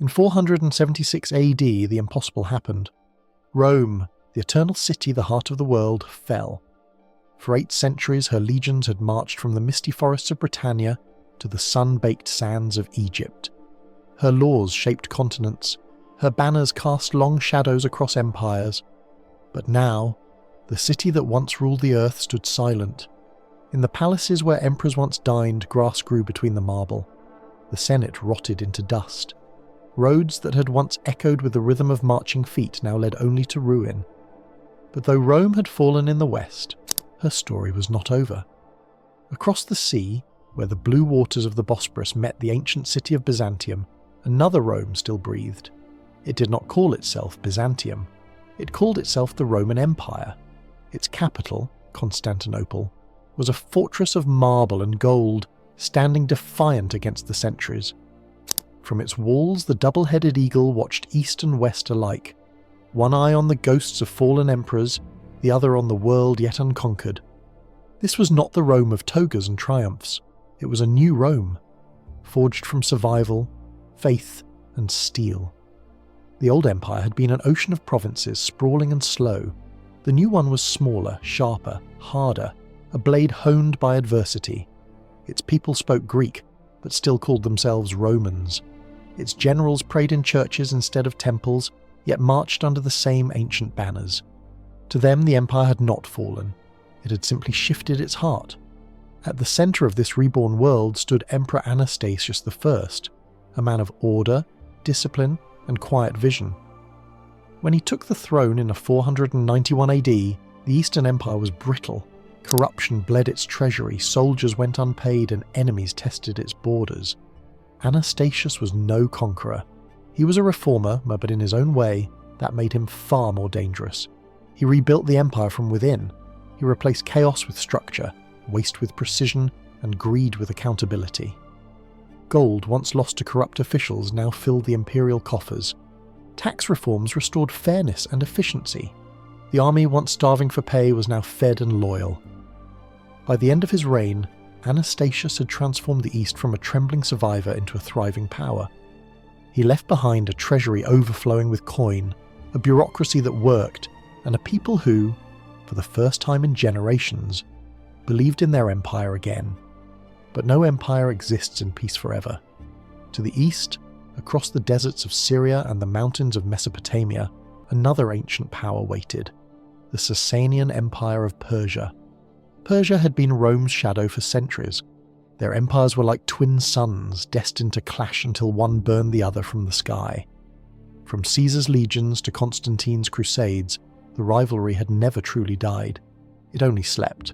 In 476 AD, the impossible happened. Rome, the eternal city, the heart of the world, fell. For 8 centuries, her legions had marched from the misty forests of Britannia to the sun-baked sands of Egypt. Her laws shaped continents. Her banners cast long shadows across empires. But now, the city that once ruled the earth stood silent. In the palaces where emperors once dined, grass grew between the marble. The Senate rotted into dust. Roads that had once echoed with the rhythm of marching feet now led only to ruin. But though Rome had fallen in the west, her story was not over. Across the sea, where the blue waters of the Bosporus met the ancient city of Byzantium, another Rome still breathed. It did not call itself Byzantium. It called itself the Roman Empire. Its capital, Constantinople, was a fortress of marble and gold, standing defiant against the centuries. From its walls, the double-headed eagle watched east and west alike, one eye on the ghosts of fallen emperors, the other on the world yet unconquered. This was not the Rome of togas and triumphs. It was a new Rome, forged from survival, faith, and steel. The old empire had been an ocean of provinces, sprawling and slow. The new one was smaller, sharper, harder, a blade honed by adversity. Its people spoke Greek, but still called themselves Romans. Its generals prayed in churches instead of temples, yet marched under the same ancient banners. To them, the empire had not fallen. It had simply shifted its heart. At the centre of this reborn world stood Emperor Anastasius I, a man of order, discipline, and quiet vision. When he took the throne in 491 AD, the Eastern Empire was brittle. Corruption bled its treasury, soldiers went unpaid, and enemies tested its borders. Anastasius was no conqueror. He was a reformer, but in his own way, that made him far more dangerous. He rebuilt the empire from within. He replaced chaos with structure, waste with precision, and greed with accountability. Gold, once lost to corrupt officials, now filled the imperial coffers. Tax reforms restored fairness and efficiency. The army, once starving for pay, was now fed and loyal. By the end of his reign, Anastasius had transformed the East from a trembling survivor into a thriving power. He left behind a treasury overflowing with coin, a bureaucracy that worked, and a people who, for the first time in generations, believed in their empire again. But no empire exists in peace forever. To the east, across the deserts of Syria and the mountains of Mesopotamia, another ancient power waited, the Sasanian Empire of Persia. Persia had been Rome's shadow for centuries. Their empires were like twin suns, destined to clash until one burned the other from the sky. From Caesar's legions to Constantine's crusades, the rivalry had never truly died. It only slept.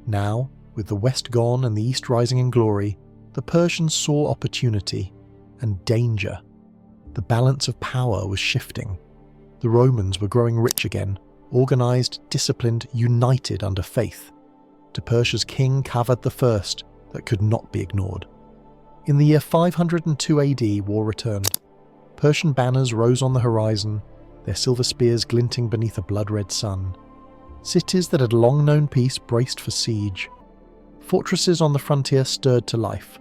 Now, with the West gone and the East rising in glory, the Persians saw opportunity and danger. The balance of power was shifting. The Romans were growing rich again, organised, disciplined, united under faith. To Persia's king Kavadh I, that could not be ignored. In the year 502 AD, war returned. Persian banners rose on the horizon, their silver spears glinting beneath a blood-red sun. Cities that had long known peace braced for siege. Fortresses on the frontier stirred to life.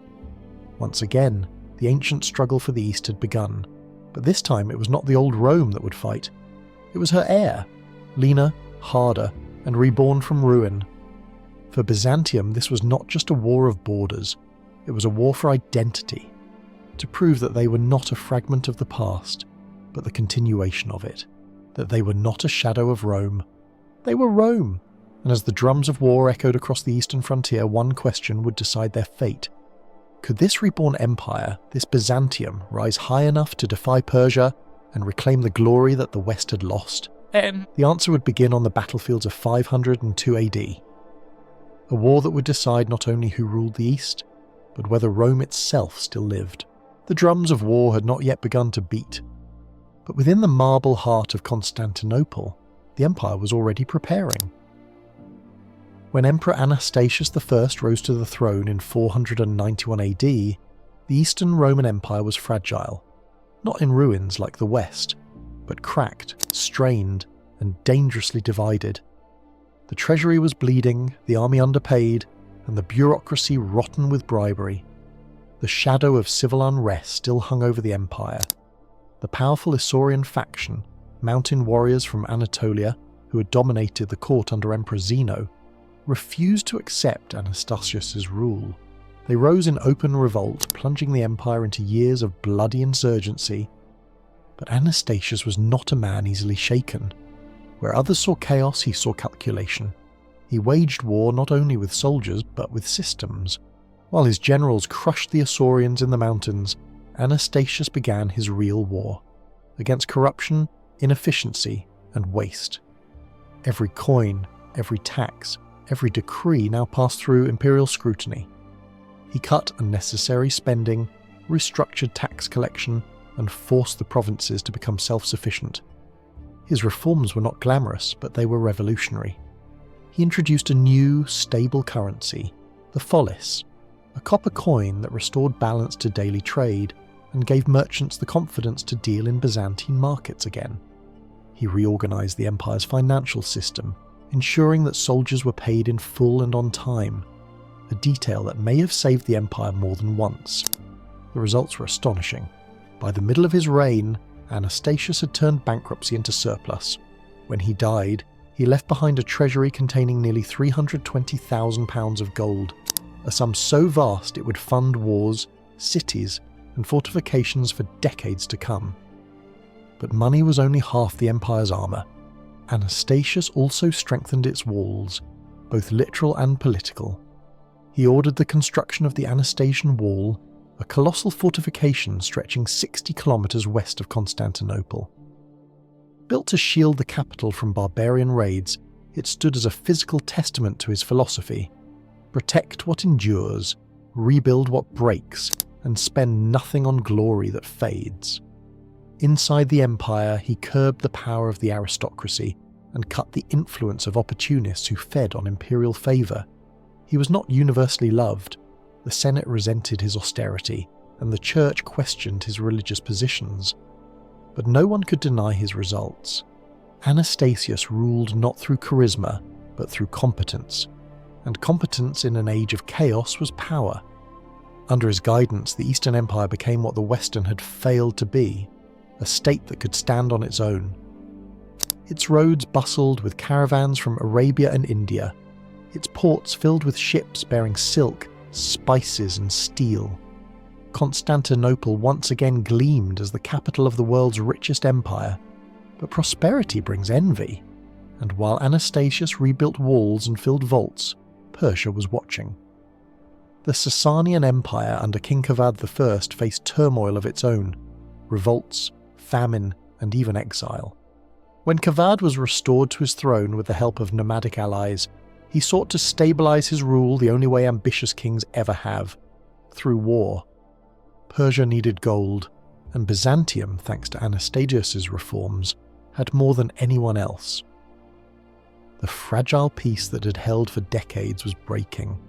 Once again, the ancient struggle for the East had begun, but this time it was not the old Rome that would fight. It was her heir, leaner, harder, and reborn from ruin. For Byzantium, this was not just a war of borders, it was a war for identity, to prove that they were not a fragment of the past, but the continuation of it, that they were not a shadow of Rome. They were Rome, and as the drums of war echoed across the eastern frontier, one question would decide their fate. Could this reborn empire, this Byzantium, rise high enough to defy Persia and reclaim the glory that the West had lost? The answer would begin on the battlefields of 502 AD. A war that would decide not only who ruled the East, but whether Rome itself still lived. The drums of war had not yet begun to beat. But within the marble heart of Constantinople, the empire was already preparing. When Emperor Anastasius I rose to the throne in 491 AD, the Eastern Roman Empire was fragile, not in ruins like the West, but cracked, strained, and dangerously divided. The treasury was bleeding, the army underpaid, and the bureaucracy rotten with bribery. The shadow of civil unrest still hung over the empire. The powerful Isaurian faction, mountain warriors from Anatolia, who had dominated the court under Emperor Zeno, refused to accept Anastasius's rule. They rose in open revolt, plunging the empire into years of bloody insurgency. But Anastasius was not a man easily shaken. Where others saw chaos, he saw calculation. He waged war not only with soldiers, but with systems. While his generals crushed the Isaurians in the mountains, Anastasius began his real war, against corruption, inefficiency, and waste. Every coin, every tax, every decree now passed through imperial scrutiny. He cut unnecessary spending, restructured tax collection, and forced the provinces to become self-sufficient. His reforms were not glamorous, but they were revolutionary. He introduced a new, stable currency, the follis, a copper coin that restored balance to daily trade and gave merchants the confidence to deal in Byzantine markets again. He reorganized the empire's financial system, ensuring that soldiers were paid in full and on time, a detail that may have saved the empire more than once. The results were astonishing. By the middle of his reign, Anastasius had turned bankruptcy into surplus. When he died, he left behind a treasury containing nearly £320,000 of gold, a sum so vast it would fund wars, cities, and fortifications for decades to come. But money was only half the empire's armour. Anastasius also strengthened its walls, both literal and political. He ordered the construction of the Anastasian Wall, a colossal fortification stretching 60 kilometres west of Constantinople. Built to shield the capital from barbarian raids, it stood as a physical testament to his philosophy: protect what endures, rebuild what breaks, and spend nothing on glory that fades. Inside the empire, he curbed the power of the aristocracy and cut the influence of opportunists who fed on imperial favour. He was not universally loved. The Senate resented his austerity, and the Church questioned his religious positions. But no one could deny his results. Anastasius ruled not through charisma, but through competence. And competence in an age of chaos was power. Under his guidance, the Eastern Empire became what the Western had failed to be, a state that could stand on its own. Its roads bustled with caravans from Arabia and India, its ports filled with ships bearing silk, spices and steel. Constantinople once again gleamed as the capital of the world's richest empire. But prosperity brings envy, and while Anastasius rebuilt walls and filled vaults, Persia was watching. The Sasanian Empire under King Kavadh I faced turmoil of its own, revolts, famine, and even exile. When Kavadh was restored to his throne with the help of nomadic allies, he sought to stabilize his rule the only way ambitious kings ever have, through war. Persia needed gold, and Byzantium, thanks to Anastasius's reforms, had more than anyone else. The fragile peace that had held for decades was breaking.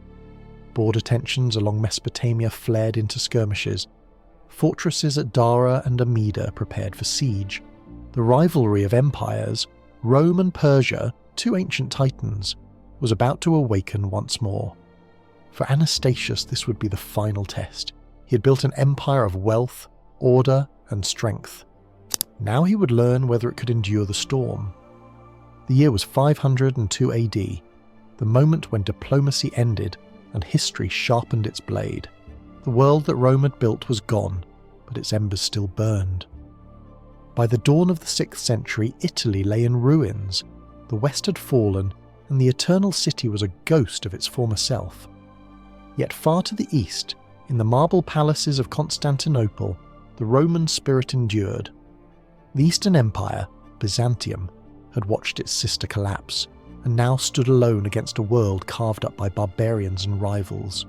Border tensions along Mesopotamia flared into skirmishes. Fortresses at Dara and Amida prepared for siege. The rivalry of empires, Rome and Persia, two ancient titans, was about to awaken once more. For Anastasius, this would be the final test. He had built an empire of wealth, order, and strength. Now he would learn whether it could endure the storm. The year was 502 AD, the moment when diplomacy ended and history sharpened its blade. The world that Rome had built was gone, but its embers still burned. By the dawn of the 6th century, Italy lay in ruins. The West had fallen, and the Eternal City was a ghost of its former self. Yet far to the east, in the marble palaces of Constantinople, the Roman spirit endured. The Eastern Empire, Byzantium, had watched its sister collapse, and now stood alone against a world carved up by barbarians and rivals.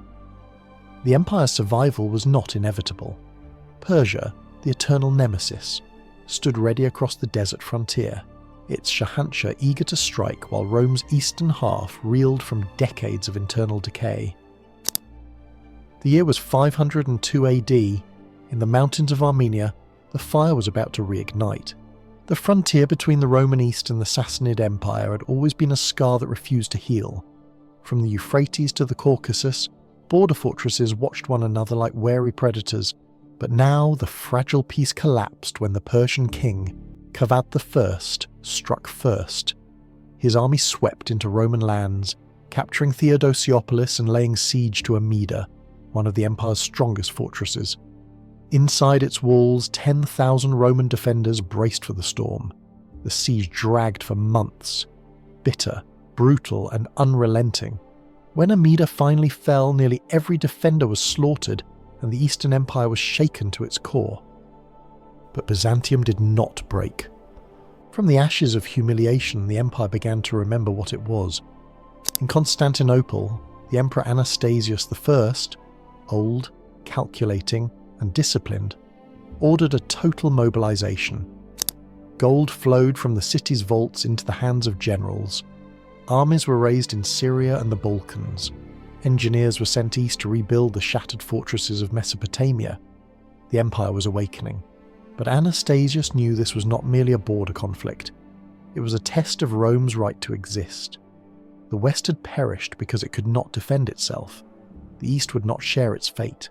The empire's survival was not inevitable. Persia, the eternal nemesis, stood ready across the desert frontier, its Shahanshah eager to strike while Rome's eastern half reeled from decades of internal decay. The year was 502 AD. In the mountains of Armenia, the fire was about to reignite. The frontier between the Roman East and the Sassanid Empire had always been a scar that refused to heal. From the Euphrates to the Caucasus, border fortresses watched one another like wary predators, but now the fragile peace collapsed when the Persian king, Kavadh I, struck first. His army swept into Roman lands, capturing Theodosiopolis and laying siege to Amida, one of the empire's strongest fortresses. Inside its walls, 10,000 Roman defenders braced for the storm. The siege dragged for months, bitter, brutal, and unrelenting. When Amida finally fell, nearly every defender was slaughtered, and the Eastern Empire was shaken to its core. But Byzantium did not break. From the ashes of humiliation, the empire began to remember what it was. In Constantinople, the Emperor Anastasius I, old, calculating, and disciplined, ordered a total mobilization. Gold flowed from the city's vaults into the hands of generals. Armies were raised in Syria and the Balkans. Engineers were sent east to rebuild the shattered fortresses of Mesopotamia. The empire was awakening. But Anastasius knew this was not merely a border conflict. It was a test of Rome's right to exist. The West had perished because it could not defend itself. The East would not share its fate.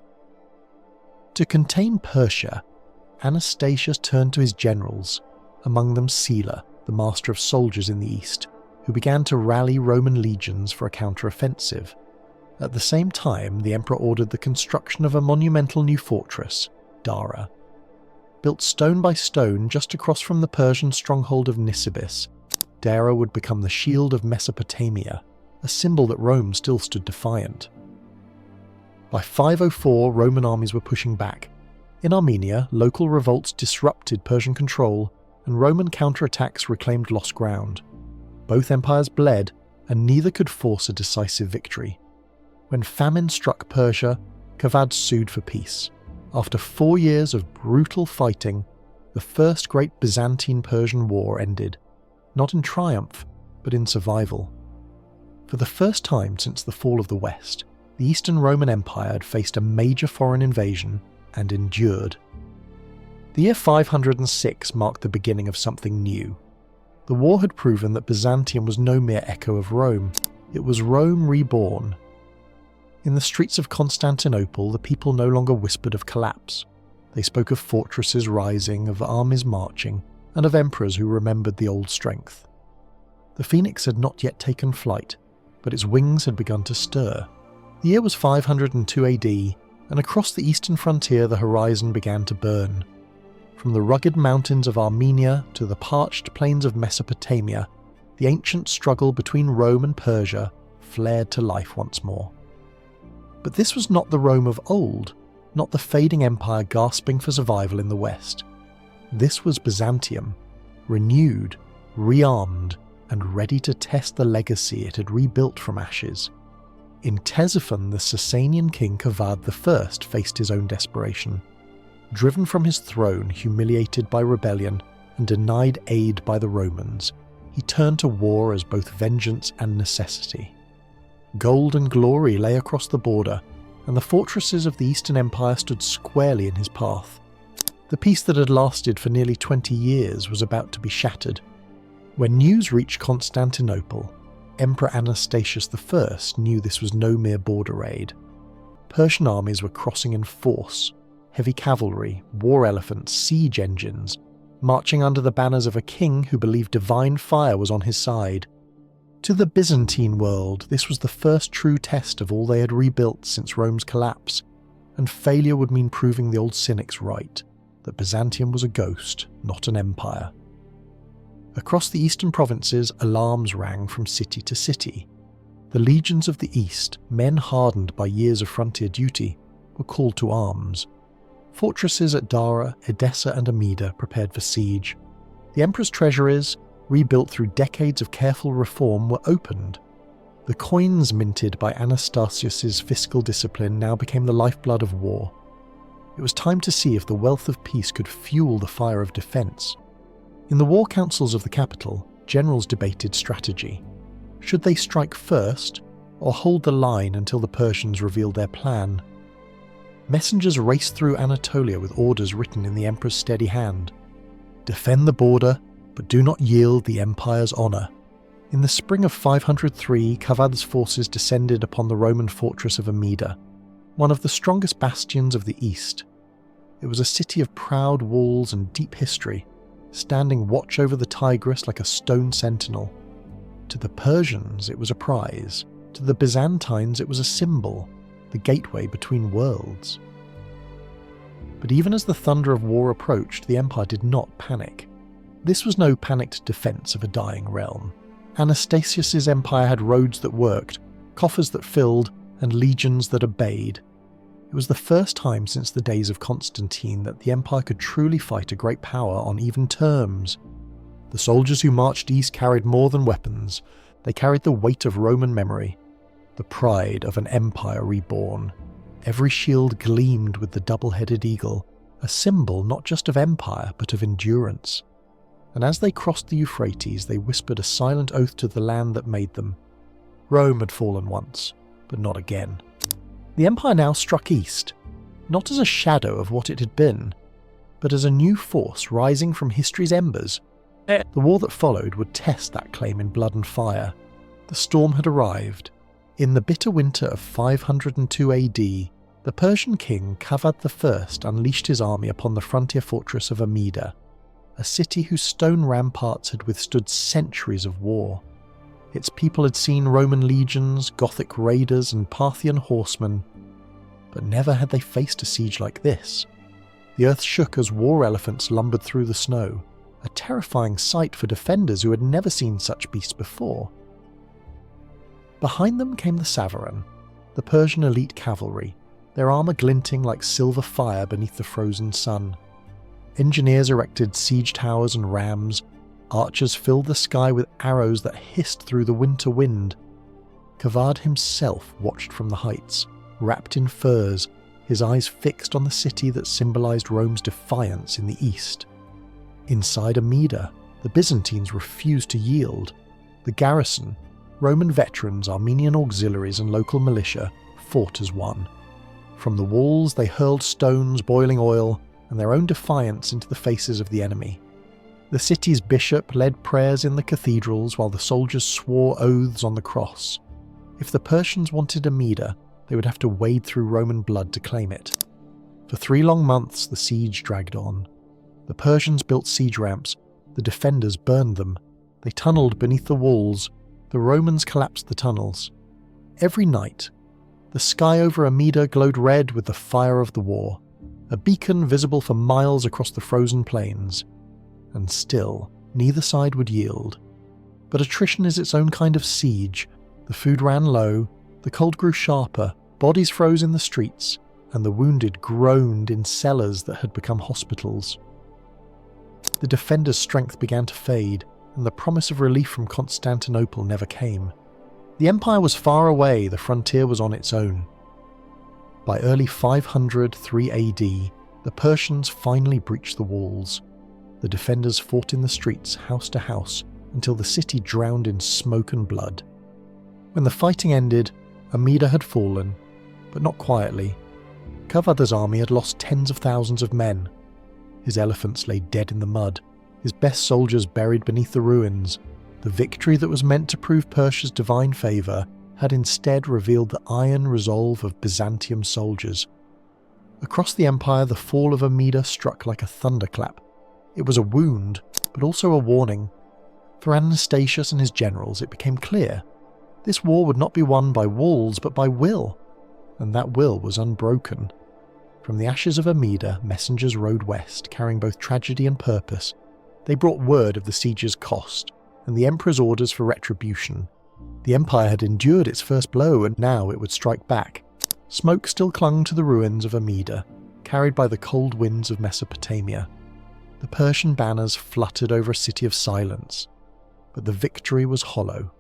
To contain Persia, Anastasius turned to his generals, among them Sila, the master of soldiers in the East, who began to rally Roman legions for a counter-offensive. At the same time, the emperor ordered the construction of a monumental new fortress, Dara. Built stone by stone just across from the Persian stronghold of Nisibis, Dara would become the shield of Mesopotamia, a symbol that Rome still stood defiant. By 504, Roman armies were pushing back. In Armenia, local revolts disrupted Persian control, and Roman counterattacks reclaimed lost ground. Both empires bled, and neither could force a decisive victory. When famine struck Persia, Kavadh sued for peace. After 4 years of brutal fighting, the First Great Byzantine-Persian War ended, not in triumph, but in survival. For the first time since the fall of the West, the Eastern Roman Empire had faced a major foreign invasion and endured. The year 506 marked the beginning of something new. The war had proven that Byzantium was no mere echo of Rome. It was Rome reborn. In the streets of Constantinople, the people no longer whispered of collapse. They spoke of fortresses rising, of armies marching, and of emperors who remembered the old strength. The phoenix had not yet taken flight, but its wings had begun to stir. The year was 502 AD, and across the eastern frontier the horizon began to burn. From the rugged mountains of Armenia to the parched plains of Mesopotamia, the ancient struggle between Rome and Persia flared to life once more. But this was not the Rome of old, not the fading empire gasping for survival in the West. This was Byzantium, renewed, rearmed, and ready to test the legacy it had rebuilt from ashes. In Ctesiphon, the Sasanian king Kavadh I faced his own desperation. Driven from his throne, humiliated by rebellion, and denied aid by the Romans, he turned to war as both vengeance and necessity. Gold and glory lay across the border, and the fortresses of the Eastern Empire stood squarely in his path. The peace that had lasted for nearly 20 years was about to be shattered. When news reached Constantinople, Emperor Anastasius I knew this was no mere border raid. Persian armies were crossing in force, heavy cavalry, war elephants, siege engines, marching under the banners of a king who believed divine fire was on his side. To the Byzantine world, this was the first true test of all they had rebuilt since Rome's collapse, and failure would mean proving the old cynics right, that Byzantium was a ghost, not an empire. Across the eastern provinces, alarms rang from city to city. The legions of the East, men hardened by years of frontier duty, were called to arms. Fortresses at Dara, Edessa and Amida prepared for siege. The emperor's treasuries, rebuilt through decades of careful reform, were opened. The coins minted by Anastasius's fiscal discipline now became the lifeblood of war. It was time to see if the wealth of peace could fuel the fire of defence. In the war councils of the capital, generals debated strategy. Should they strike first, or hold the line until the Persians revealed their plan? Messengers raced through Anatolia with orders written in the emperor's steady hand. Defend the border, but do not yield the empire's honour. In the spring of 503, Kavadh's forces descended upon the Roman fortress of Amida, one of the strongest bastions of the East. It was a city of proud walls and deep history, standing watch over the Tigris like a stone sentinel. To the Persians it was a prize, to the Byzantines it was a symbol, the gateway between worlds. But even as the thunder of war approached, the empire did not panic. This was no panicked defence of a dying realm. Anastasius's empire had roads that worked, coffers that filled, and legions that obeyed. It was the first time since the days of Constantine that the empire could truly fight a great power on even terms. The soldiers who marched east carried more than weapons. They carried the weight of Roman memory, the pride of an empire reborn. Every shield gleamed with the double-headed eagle, a symbol not just of empire but of endurance. And as they crossed the Euphrates, they whispered a silent oath to the land that made them. Rome had fallen once, but not again. The empire now struck east, not as a shadow of what it had been, but as a new force rising from history's embers. The war that followed would test that claim in blood and fire. The storm had arrived. In the bitter winter of 502 AD, the Persian king Kavadh I unleashed his army upon the frontier fortress of Amida, a city whose stone ramparts had withstood centuries of war. Its people had seen Roman legions, Gothic raiders, and Parthian horsemen, but never had they faced a siege like this. The earth shook as war elephants lumbered through the snow, a terrifying sight for defenders who had never seen such beasts before. Behind them came the Savaran, the Persian elite cavalry, their armour glinting like silver fire beneath the frozen sun. Engineers erected siege towers and rams. Archers filled the sky with arrows that hissed through the winter wind. Kavadh himself watched from the heights, wrapped in furs, his eyes fixed on the city that symbolised Rome's defiance in the east. Inside Amida, the Byzantines refused to yield. The garrison, Roman veterans, Armenian auxiliaries and local militia, fought as one. From the walls they hurled stones, boiling oil, and their own defiance into the faces of the enemy. The city's bishop led prayers in the cathedrals while the soldiers swore oaths on the cross. If the Persians wanted Amida, they would have to wade through Roman blood to claim it. For 3 long months the siege dragged on. The Persians built siege ramps, the defenders burned them. They tunnelled beneath the walls, the Romans collapsed the tunnels. Every night, the sky over Amida glowed red with the fire of the war, a beacon visible for miles across the frozen plains. And still, neither side would yield. But attrition is its own kind of siege. The food ran low, the cold grew sharper, bodies froze in the streets, and the wounded groaned in cellars that had become hospitals. The defenders' strength began to fade, and the promise of relief from Constantinople never came. The empire was far away, the frontier was on its own. By early 503 AD, the Persians finally breached the walls. The defenders fought in the streets, house to house, until the city drowned in smoke and blood. When the fighting ended, Amida had fallen, but not quietly. Kavadh's army had lost tens of thousands of men. His elephants lay dead in the mud, his best soldiers buried beneath the ruins. The victory that was meant to prove Persia's divine favour had instead revealed the iron resolve of Byzantium soldiers. Across the empire, the fall of Amida struck like a thunderclap. It was a wound, but also a warning. For Anastasius and his generals, it became clear. This war would not be won by walls, but by will, and that will was unbroken. From the ashes of Amida, messengers rode west, carrying both tragedy and purpose. They brought word of the siege's cost, and the emperor's orders for retribution. The empire had endured its first blow, and now it would strike back. Smoke still clung to the ruins of Amida, carried by the cold winds of Mesopotamia. The Persian banners fluttered over a city of silence, but the victory was hollow.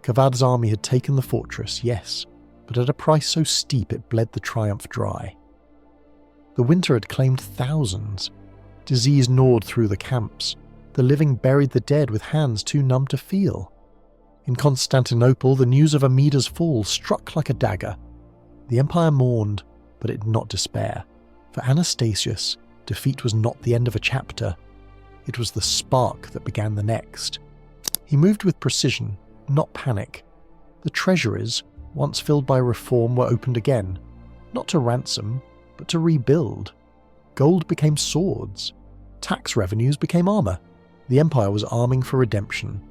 Kavadh's army had taken the fortress, yes, but at a price so steep it bled the triumph dry. The winter had claimed thousands. Disease gnawed through the camps. The living buried the dead with hands too numb to feel. In Constantinople, the news of Amida's fall struck like a dagger. The empire mourned, but it did not despair. For Anastasius, defeat was not the end of a chapter. It was the spark that began the next. He moved with precision, not panic. The treasuries, once filled by reform, were opened again. not to ransom, but to rebuild. Gold became swords. Tax revenues became armour. The empire was arming for redemption.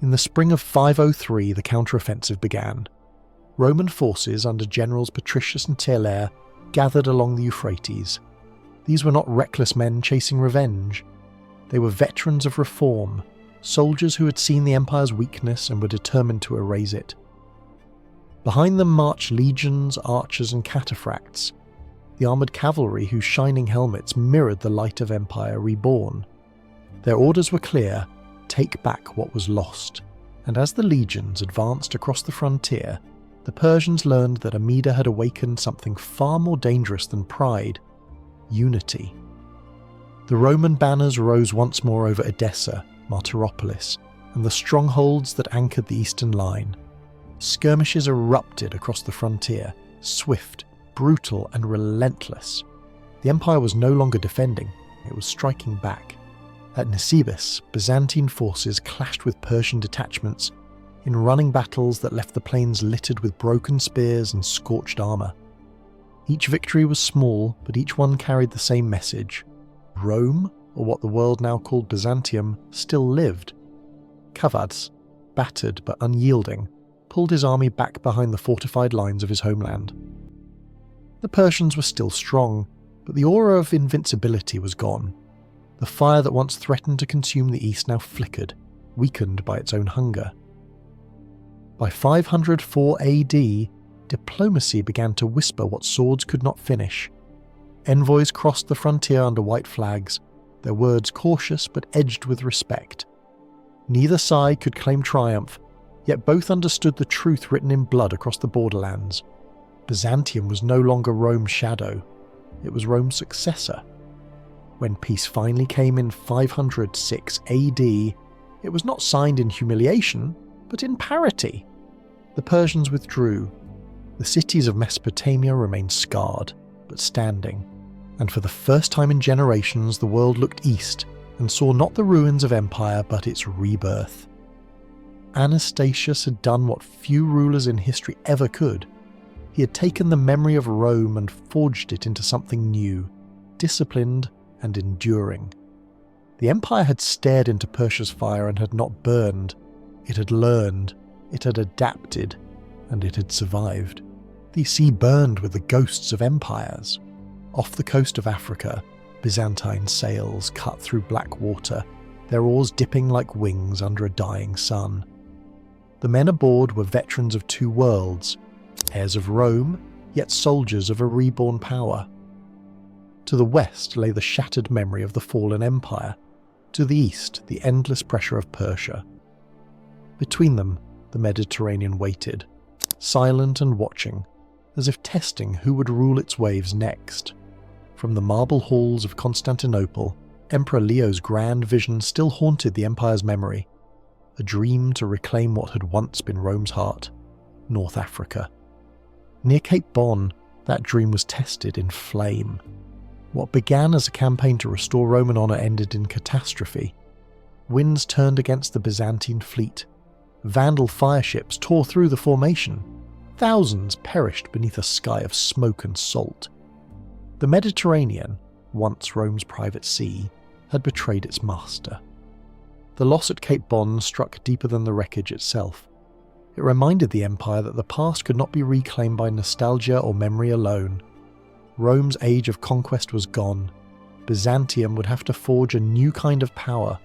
In the spring of 503, the counteroffensive began. Roman forces under generals Patricius and Tillaire gathered along the Euphrates. These were not reckless men chasing revenge. They were veterans of reform, soldiers who had seen the empire's weakness and were determined to erase it. Behind them marched legions, archers and cataphracts, the armoured cavalry whose shining helmets mirrored the light of empire reborn. Their orders were clear: take back what was lost. And as the legions advanced across the frontier, the Persians learned that Amida had awakened something far more dangerous than pride: unity. The Roman banners rose once more over Edessa, Martyropolis, and the strongholds that anchored the eastern line. Skirmishes erupted across the frontier, swift, brutal, and relentless. The empire was no longer defending, it was striking back. At Nisibis, Byzantine forces clashed with Persian detachments in running battles that left the plains littered with broken spears and scorched armour. Each victory was small, but each one carried the same message. Rome, or what the world now called Byzantium, still lived. Kavadh, battered but unyielding, pulled his army back behind the fortified lines of his homeland. The Persians were still strong, but the aura of invincibility was gone. The fire that once threatened to consume the east now flickered, weakened by its own hunger. By 504 AD, diplomacy began to whisper what swords could not finish. Envoys crossed the frontier under white flags, their words cautious but edged with respect. Neither side could claim triumph, yet both understood the truth written in blood across the borderlands. Byzantium was no longer Rome's shadow, it was Rome's successor. When peace finally came in 506 AD, it was not signed in humiliation, but in parity. The Persians withdrew. The cities of Mesopotamia remained scarred, but standing. And for the first time in generations, the world looked east and saw not the ruins of empire, but its rebirth. Anastasian had done what few rulers in history ever could. He had taken the memory of Rome and forged it into something new, disciplined and enduring. The empire had stared into Persia's fire and had not burned. It had learned, it had adapted, and it had survived. The sea burned with the ghosts of empires. Off the coast of Africa, Byzantine sails cut through black water, their oars dipping like wings under a dying sun. The men aboard were veterans of two worlds, heirs of Rome, yet soldiers of a reborn power. To the west lay the shattered memory of the fallen empire, to the east the endless pressure of Persia. Between them, the Mediterranean waited, silent and watching, as if testing who would rule its waves next. From the marble halls of Constantinople, Emperor Leo's grand vision still haunted the empire's memory, a dream to reclaim what had once been Rome's heart, North Africa. Near Cape Bon, that dream was tested in flame. What began as a campaign to restore Roman honour ended in catastrophe. Winds turned against the Byzantine fleet. Vandal fireships tore through the formation. Thousands perished beneath a sky of smoke and salt. The Mediterranean, once Rome's private sea, had betrayed its master. The loss at Cape Bon struck deeper than the wreckage itself. It reminded the empire that the past could not be reclaimed by nostalgia or memory alone. Rome's age of conquest was gone. Byzantium would have to forge a new kind of power,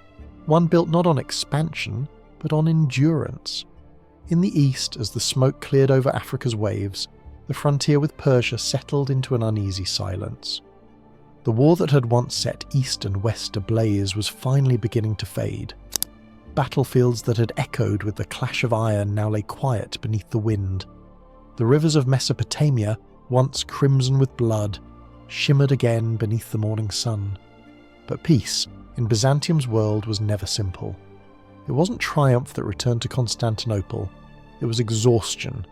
one built not on expansion, but on endurance. In the east, as the smoke cleared over Africa's waves, the frontier with Persia settled into an uneasy silence. The war that had once set east and west ablaze was finally beginning to fade. Battlefields that had echoed with the clash of iron now lay quiet beneath the wind. The rivers of Mesopotamia, once crimson with blood, shimmered again beneath the morning sun. But peace, in Byzantium's world, was never simple. It wasn't triumph that returned to Constantinople, it was exhaustion.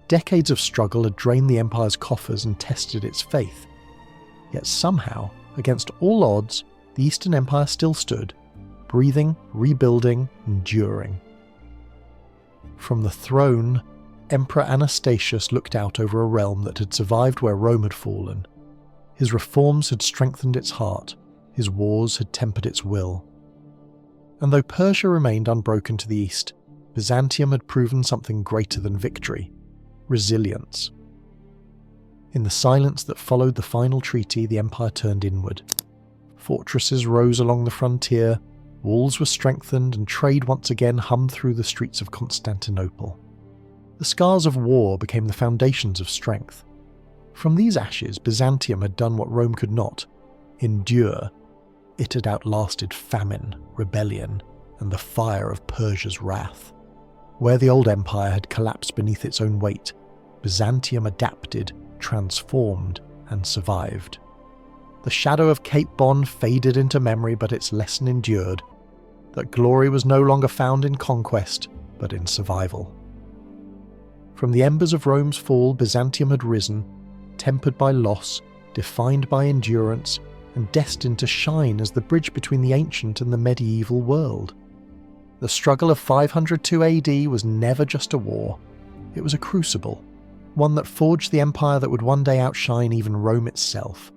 Decades of struggle had drained the empire's coffers and tested its faith. Yet somehow, against all odds, the Eastern Empire still stood, breathing, rebuilding, enduring. From the throne, Emperor Anastasius looked out over a realm that had survived where Rome had fallen. His reforms had strengthened its heart, his wars had tempered its will. And though Persia remained unbroken to the east, Byzantium had proven something greater than victory: resilience. In the silence that followed the final treaty, the empire turned inward. Fortresses rose along the frontier, walls were strengthened, and trade once again hummed through the streets of Constantinople. The scars of war became the foundations of strength. From these ashes, Byzantium had done what Rome could not: endure. It had outlasted famine, rebellion, and the fire of Persia's wrath. Where the old empire had collapsed beneath its own weight, Byzantium adapted, transformed, and survived. The shadow of Cape Bon faded into memory, but its lesson endured: that glory was no longer found in conquest, but in survival. From the embers of Rome's fall, Byzantium had risen, tempered by loss, defined by endurance, and destined to shine as the bridge between the ancient and the medieval world. The struggle of 502 AD was never just a war. It was a crucible, one that forged the empire that would one day outshine even Rome itself.